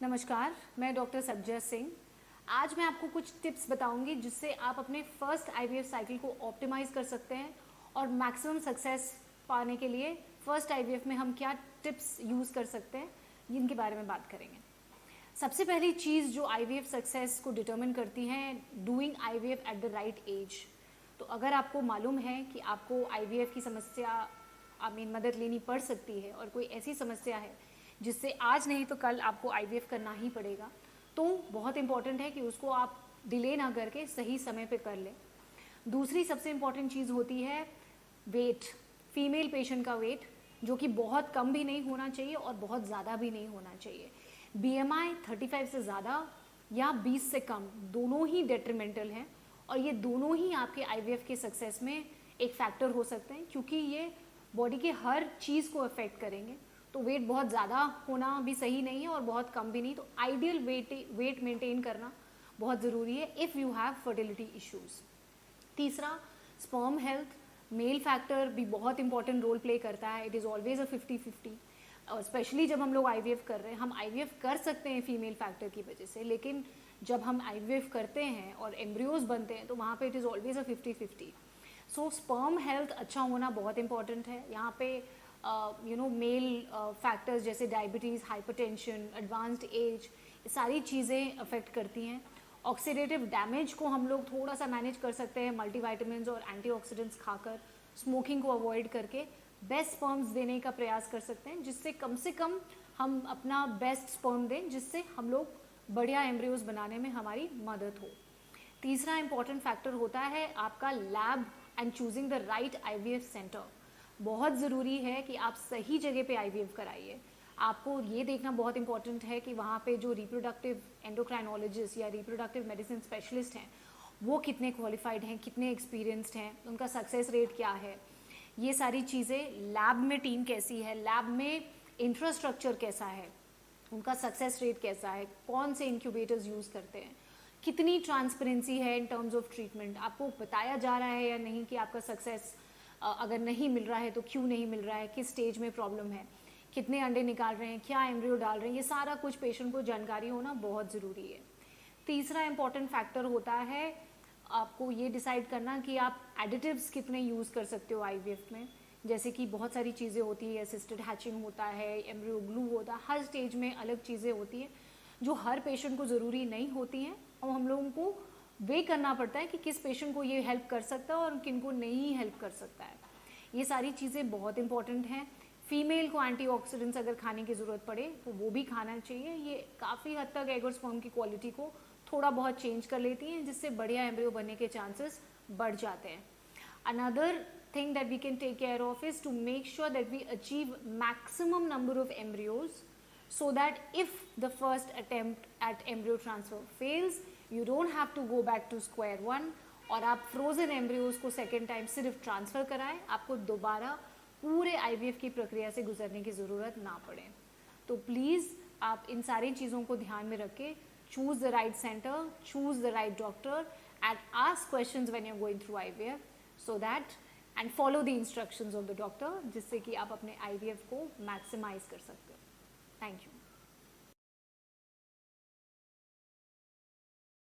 नमस्कार, मैं डॉक्टर सब्जा सिंह। आज मैं आपको कुछ टिप्स बताऊंगी जिससे आप अपने फर्स्ट आईवीएफ साइकिल को ऑप्टिमाइज कर सकते हैं और मैक्सिमम सक्सेस पाने के लिए फर्स्ट आईवीएफ में हम क्या टिप्स यूज़ कर सकते हैं इनके बारे में बात करेंगे। सबसे पहली चीज़ जो आईवीएफ सक्सेस को डिटरमिन करती है, doing IVF at the right age. तो अगर आपको मालूम है कि आपको आईवीएफ की समस्या मदद लेनी पड़ सकती है और कोई ऐसी समस्या है जिससे आज नहीं तो कल आपको आईवीएफ करना ही पड़ेगा, तो बहुत इंपॉर्टेंट है कि उसको आप डिले ना करके सही समय पे कर लें। दूसरी सबसे इम्पॉर्टेंट चीज़ होती है वेट, फीमेल पेशेंट का वेट, जो कि बहुत कम भी नहीं होना चाहिए और बहुत ज़्यादा भी नहीं होना चाहिए। बीएमआई 35 से ज़्यादा या 20 से कम दोनों ही डेट्रीमेंटल हैं और ये दोनों ही आपके आईवीएफ के सक्सेस में एक फैक्टर हो सकते हैं, क्योंकि ये बॉडी के हर चीज़ को अफेक्ट करेंगे। तो वेट बहुत ज़्यादा होना भी सही नहीं है और बहुत कम भी नहीं। तो आइडियल वेट मेंटेन करना बहुत ज़रूरी है if you have fertility issues. तीसरा, स्पर्म हेल्थ, मेल फैक्टर भी बहुत इंपॉर्टेंट रोल प्ले करता है। इट इज़ ऑलवेज अ 50-50 और स्पेशली जब हम लोग आईवीएफ कर रहे हैं। हम आईवीएफ कर सकते हैं फीमेल फैक्टर की वजह से, लेकिन जब हम आईवीएफ करते हैं और एम्ब्रियोज बनते हैं तो वहाँ पे it is always a 50-50। So sperm health अच्छा होना बहुत इंपॉर्टेंट है। यहाँ पे मेल फैक्टर्स जैसे डायबिटीज़, हाइपरटेंशन, एडवांस्ड एज, ये सारी चीज़ें अफेक्ट करती हैं। ऑक्सीडेटिव डैमेज को हम लोग थोड़ा सा मैनेज कर सकते हैं मल्टीविटामिन्स और एंटीऑक्सीडेंट्स खाकर, स्मोकिंग को अवॉइड करके बेस्ट स्पर्म्स देने का प्रयास कर सकते हैं, जिससे कम से कम हम अपना बेस्ट स्पर्म दें, जिससे हम लोग बढ़िया एम्ब्रियोज बनाने में हमारी मदद हो। तीसरा इंपॉर्टेंट फैक्टर होता है आपका lab and choosing the right IVF centre. बहुत ज़रूरी है कि आप सही जगह पे आईवीएफ कराइए। आपको ये देखना बहुत इंपॉर्टेंट है कि वहाँ पे जो रिप्रोडक्टिव एंडोक्राइनोलॉजिस्ट या रिप्रोडक्टिव मेडिसिन स्पेशलिस्ट हैं वो कितने क्वालिफाइड हैं, कितने एक्सपीरियंस्ड हैं, उनका सक्सेस रेट क्या है। ये सारी चीज़ें, लैब में टीम कैसी है, लैब में इंफ्रास्ट्रक्चर कैसा है, उनका सक्सेस रेट कैसा है, कौन से इंक्यूबेटर्स यूज़ करते हैं, कितनी ट्रांसपेरेंसी है इन टर्म्स ऑफ ट्रीटमेंट, आपको बताया जा रहा है या नहीं कि आपका सक्सेस अगर नहीं मिल रहा है तो क्यों नहीं मिल रहा है, किस स्टेज में प्रॉब्लम है, कितने अंडे निकाल रहे हैं, क्या एम्ब्रियो डाल रहे हैं, ये सारा कुछ पेशेंट को जानकारी होना बहुत ज़रूरी है। तीसरा इंपॉर्टेंट फैक्टर होता है आपको ये डिसाइड करना कि आप एडिटिव्स कितने यूज़ कर सकते हो आईवीएफ में। जैसे कि बहुत सारी चीज़ें होती है, असिस्टेड हैचिंग होता है, एम्ब्रियो ग्लू होता है, हर स्टेज में अलग चीज़ें होती हैं जो हर पेशेंट को ज़रूरी नहीं होती हैं और हम लोगों को वे करना पड़ता है कि किस पेशेंट को ये हेल्प कर सकता है और किन को नहीं हेल्प कर सकता है। ये सारी चीज़ें बहुत इंपॉर्टेंट हैं। फीमेल को एंटीऑक्सीडेंट्स अगर खाने की ज़रूरत पड़े तो वो भी खाना चाहिए। ये काफ़ी हद तक एग और स्पर्म की क्वालिटी को थोड़ा बहुत चेंज कर लेती हैं, जिससे बढ़िया एम्ब्रियो बनने के चांसेस बढ़ जाते हैं। Another thing that we can take care of is to make sure that we achieve maximum number of embryos, so that if the first attempt at embryo transfer fails, you don't have to go back to square one और आप frozen embryos को second time सिर्फ transfer कराएं, आपको दोबारा पूरे IVF की प्रक्रिया से गुजरने की ज़रूरत ना पड़े। तो प्लीज़ आप इन सारी चीज़ों को ध्यान में रख के choose the right centre, choose the right doctor and ask questions when you are going through IVF, so that and follow the instructions of the doctor, जिससे कि आप अपने आईवीएफ को मैक्सिमाइज कर सकते हो। Thank you.